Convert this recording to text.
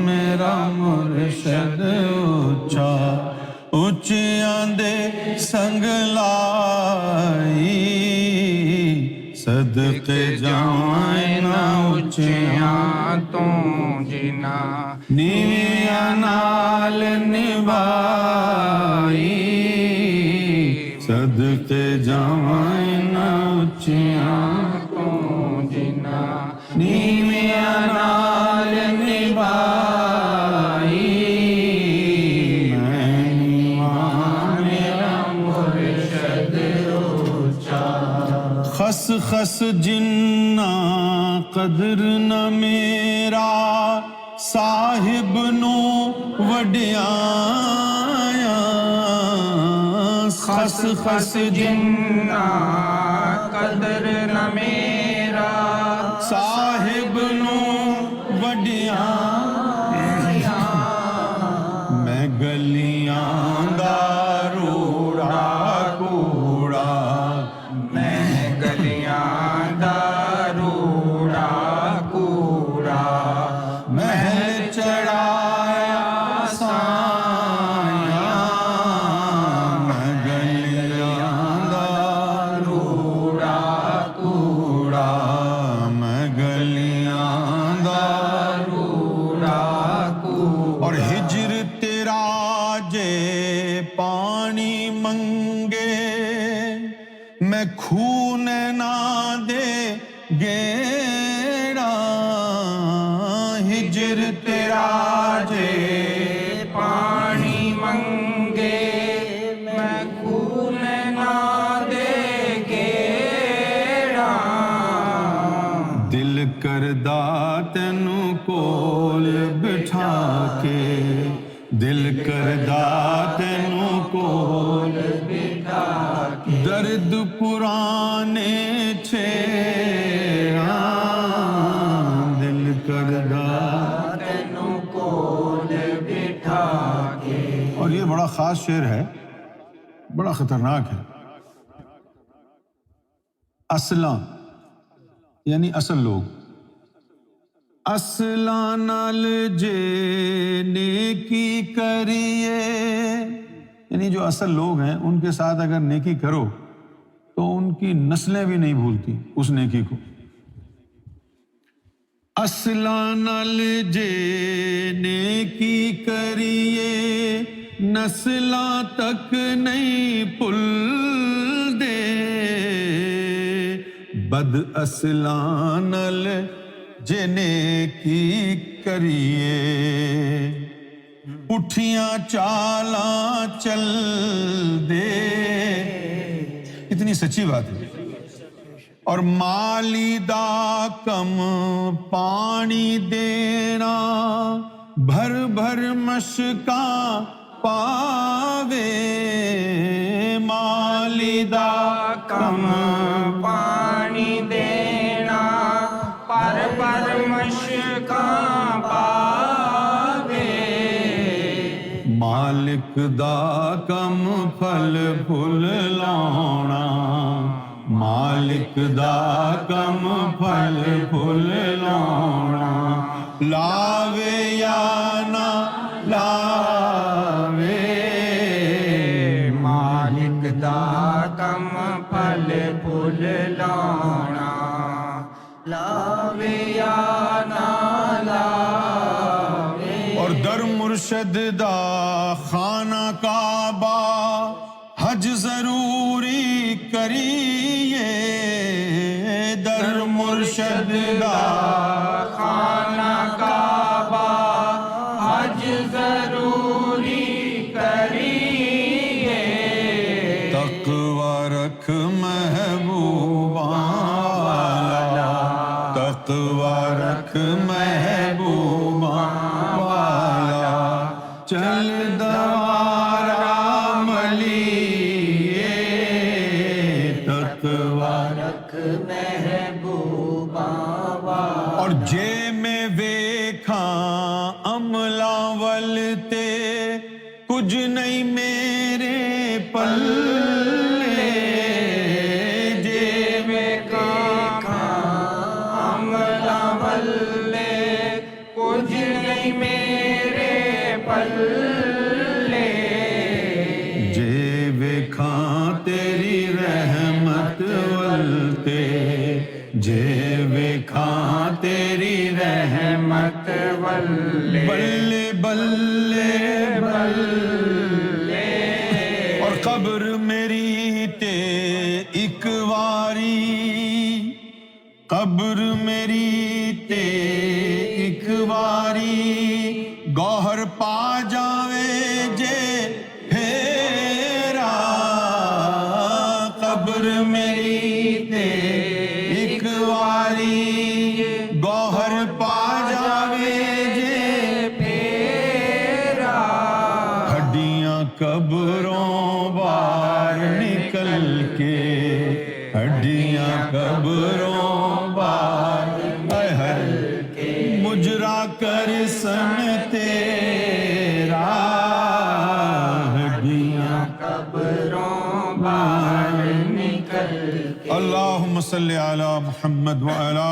میرا مرشد اچا اچیاں دے سنگ لائی صدقے جائیں نہ اچیاں تو جنا نیویاں نال نبھائی صدقے جائیں نہ اچیاں تو جنا نیویاں نال نبھائی میں ایمان میرا مرشد اچا خس خس جنہ قدر نہ میرا صاحب نو وڈیایا خس خس جنہ قدر نہ میرا صاحب نو وڈیایا میں گلیاں دا روڑا کوڑا میں گلیاں دا روڑا کوڑا محل چڑھایا سایاں میں گلیاں دا روڑا کوڑا میں گلیاں دا روڑا کوڑا اور ہجر تیرا جے پانی منگے میں خون نہ دے گیڑا ہجر تیرا جے پانی منگے میں خون نہ دے گیڑا دل کردہ تینوں کول بٹھا کے دل کردہ تینوں کول بٹھا کے درد پرانے چھیڑا دل کردہ تینوں کول بٹھا کے اور یہ بڑا خاص شعر ہے بڑا خطرناک ہے اصلاں یعنی اصل لوگ اصلاں نال جے نیکی کریے یعنی جو اصل لوگ ہیں ان کے ساتھ اگر نیکی کرو تو ان کی نسلیں بھی نہیں بھولتی اس نیکی کو اصلاں نال جے نیکی کریے نسلاں تک نہیں بھول دے بد اصلاں نال جے نیکی کریے اٹھیاں چالاں چل دے اتنی سچی بات ہے اور مالی دا کم پانی دینا بھر بھر مشکاں پاوے مالی دا کم پانی دینا بھر بھر مشکاں پاوے مالک دا کم پھل پھل لاؤنا مالک دا کم پھل پھل لاؤنا لاوے یا نہ لاوے مالک دا کم پھل پھل لاؤنا لاوے یا نہ لاوے اور در مرشد دا خانہ کعبہ حج ضروری کریے در مرشد دا خانہ کعبہ حج ضروری کریے تقوی رکھ محبوباں والا تقوی رکھ محبوباں والا چل دوارا ملیے تقوی رکھ محبوباں والا اور جے میں ویکھاں عملاں ولتے کچھ نہیں میرے پلے جے ویکھاں عملاں ولتے کچھ نہیں मेरे पल्ले जे वेखां तेरी रहमत वलते, जे वेखां तेरी रहमत वल्ले बल्ले बल्ले बल्ले और कब्र मेरी ते एक वारी, कब्र मेरी ते एक वारी गौहर पा जावे जे फेरा, कब्र मेरी ते एक वारी गौहर पा जावे जे फेरा हड्डियां कब्रों बाहर निकल के, हड्डियां कब्रों बाहर हाय हाय मुजरा कर सन तेरा, हड्डियां कब्रों बाहर निकल अल्लाहुम्मा सल्ली अला मुहम्मद व अला